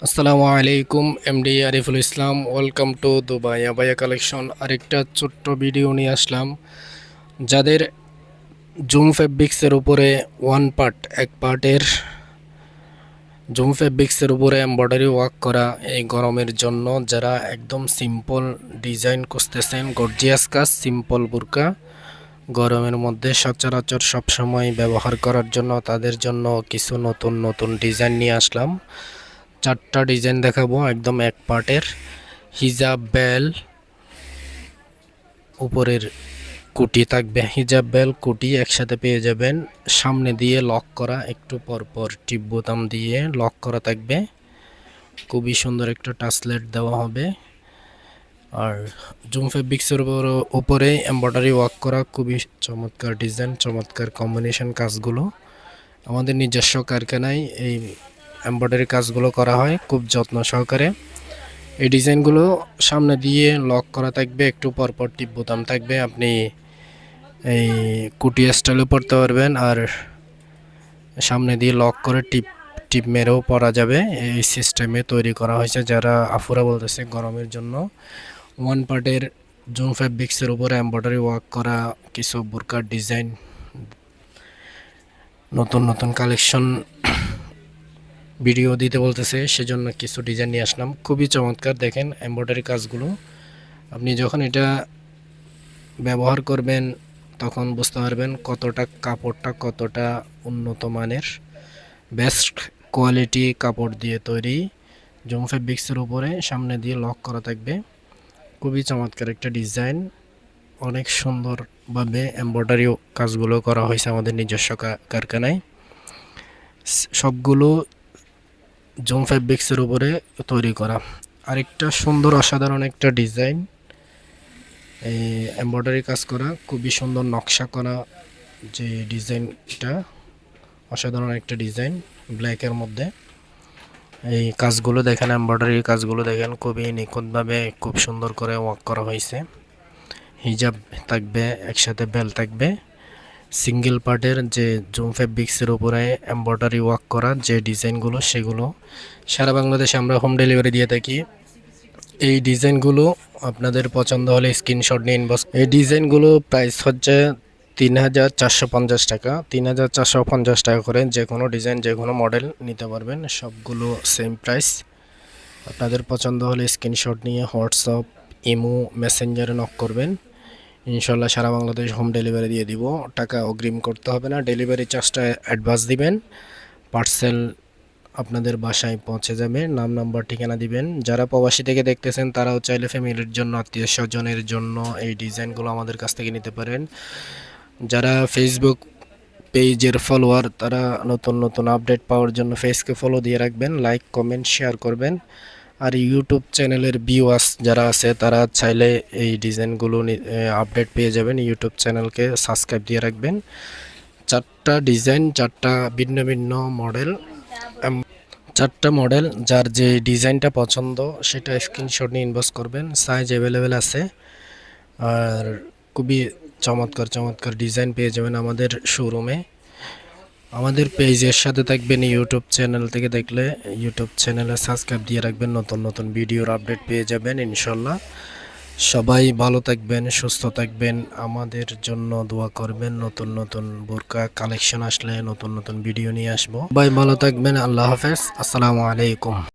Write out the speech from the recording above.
আসসালামু আলাইকুম, MD Ariful Islam. Welcome to Dubai abaya collection. আরেকটা ছোট্ট ভিডিও নিয়ে আসলাম। যাদের জুম ফেব্রিক্সের উপরে এক পার্টের জুম ফেব্রিক্সের উপরে এমব্রয়ডারি ওয়ার্ক করা, এই গরমের জন্য যারা একদম সিম্পল ডিজাইন খুঁজতেছেন, গর্জিয়াস কাজ, সিম্পল বুরকা গরমের মধ্যে সচরাচর সবসময় ব্যবহার করার জন্য, তাদের জন্য কিছু নতুন নতুন ডিজাইন নিয়ে আসলাম। চারটা ডিজাইন দেখাবো, একদম এক পার্টের হিজাব বেল, উপরের কুটি থাকবে। হিজাব বেল কুটি একসাথে পেয়ে যাবেন। সামনে দিয়ে লক করা, একটু পরপর টিপ বোতাম দিয়ে লক করা থাকবে। খুবই সুন্দর একটা টাসলেট দেওয়া হবে। আর জুম ফেব্রিক্সের উপরে এমব্রয়ডারি ওয়ার্ক করা, খুবই চমৎকার ডিজাইন, চমৎকার কম্বিনেশন কাজগুলো। আমাদের নিজস্ব কারখানায় এই এমব্রয়ডারি কাজগুলো করা হয় খুব যত্ন সহকারে। এই ডিজাইনগুলো সামনে দিয়ে লক করা থাকবে, একটু পরপর টিপ বোতাম থাকবে। আপনি এই কুটিয়া স্টাইলে পরতে পারবেন, আর সামনে দিয়ে লক করে টিপ টিপ মেরেও পরা যাবে। এই সিস্টেমে তৈরি করা হয়েছে। যারা আফুরা বলতেছে গরমের জন্য ওয়ান পার্টের জুম ফেব্রিক্সের উপরে এমব্রয়ডারি ওয়ার্ক করা কিছু বুরকার ডিজাইন, নতুন নতুন কালেকশন ভিডিও দিতে বলতেছে, সেজন্য কিছু ডিজাইন নিয়ে আসলাম। খুবই চমৎকার, দেখেন এমব্রয়ডারি কাজগুলো। আপনি যখন এটা ব্যবহার করবেন তখন বুঝতে পারবেন কাপড়টা কতটা উন্নত মানের, বেস্ট কোয়ালিটি কাপড় দিয়ে তৈরি। জুম ফেব্রিক্সের উপরে সামনে দিয়ে লক করা থাকবে। খুবই চমৎকার একটা ডিজাইন, অনেক সুন্দরভাবে এমব্রয়ডারি কাজগুলো করা হয়েছে আমাদের নিজস্ব কারখানায়। সবগুলো জুম ফেব্রিক্সের উপরে তৈরি করা। আরেকটা সুন্দর অসাধারণ একটা ডিজাইন, এই এমব্রয়ডারি কাজ করা, খুবই সুন্দর নকশা করা যে ডিজাইনটা, অসাধারণ একটা ডিজাইন ব্ল্যাকের মধ্যে। এই কাজগুলো দেখেন, এমব্রয়ডারি কাজগুলো দেখেন, খুবই নিখুঁতভাবে খুব সুন্দর করে ওয়ার্ক করা হয়েছে। হিজাব থাকবে, একসাথে বেল থাকবে। সিঙ্গেল পার্টের যে জুম ফেব্রিক্সের উপরে এমব্রয়ডারি ওয়ার্ক করা যে ডিজাইনগুলো, সেগুলো সারা বাংলাদেশে আমরা হোম ডেলিভারি দিয়ে থাকি। এই ডিজাইনগুলো আপনাদের পছন্দ হলে স্ক্রিনশট নিয়ে ইনবক্স। এই ডিজাইনগুলো প্রাইস হচ্ছে ৩,৪৫০ টাকা। ৩,৪৫০ টাকা করে যে কোনো ডিজাইন, যে কোনো মডেল নিতে পারবেন। সবগুলো সেম প্রাইস। আপনাদের পছন্দ হলে স্ক্রিনশট নিয়ে হোয়াটসঅ্যাপ, ইমো, মেসেঞ্জারে নক করবেন। ইনশাল্লাহ সারা বাংলাদেশ হোম ডেলিভারি দিয়ে দিব। টাকা অগ্রিম করতে হবে না, ডেলিভারি চার্জটা অ্যাডভান্স দিবেন। পার্সেল আপনাদের বাসায় পৌঁছে যাবে। নাম, নাম্বার, ঠিকানা দিবেন। যারা প্রবাসী থেকে দেখতেছেন তারাও চাইলে ফ্যামিলির জন্য, আত্মীয় স্বজনের জন্য এই ডিজাইনগুলো আমাদের কাছ থেকে নিতে পারেন। যারা ফেসবুক পেজের ফলোয়ার, তারা নতুন নতুন আপডেট পাওয়ার জন্য পেজকে ফলো দিয়ে রাখবেন, লাইক, কমেন্ট, শেয়ার করবেন। আর ইউটিউব চ্যানেলের ভিউয়ার্স যারা আছে তারা চাইলে এই ডিজাইনগুলো আপডেট পেয়ে যাবেন। ইউটিউব চ্যানেলকে সাবস্ক্রাইব দিয়ে রাখবেন। চারটা ডিজাইন, চারটা ভিন্ন ভিন্ন মডেল, চারটা মডেল। যার যে ডিজাইনটা পছন্দ সেটা স্ক্রিনশট নিয়ে ইনবক্স করবেন। সাইজ অ্যাভেলেবেল আছে। আর খুবই চমৎকার চমৎকার ডিজাইন পেয়ে যাবেন আমাদের শোরুমে। আমাদের পেজের সাথে থাকবেন, ইউটিউব চ্যানেল থেকে দেখলে ইউটিউব চ্যানেলে সাবস্ক্রাইব দিয়ে রাখবেন। নতুন নতুন ভিডিওর আপডেট পেয়ে যাবেন ইনশাল্লাহ। সবাই ভালো থাকবেন, সুস্থ থাকবেন, আমাদের জন্য দোয়া করবেন। নতুন নতুন বোরকা কালেকশন আসলে নতুন নতুন ভিডিও নিয়ে আসবো। সবাই ভালো থাকবেন, আল্লাহ হাফেজ, আসসালামু আলাইকুম।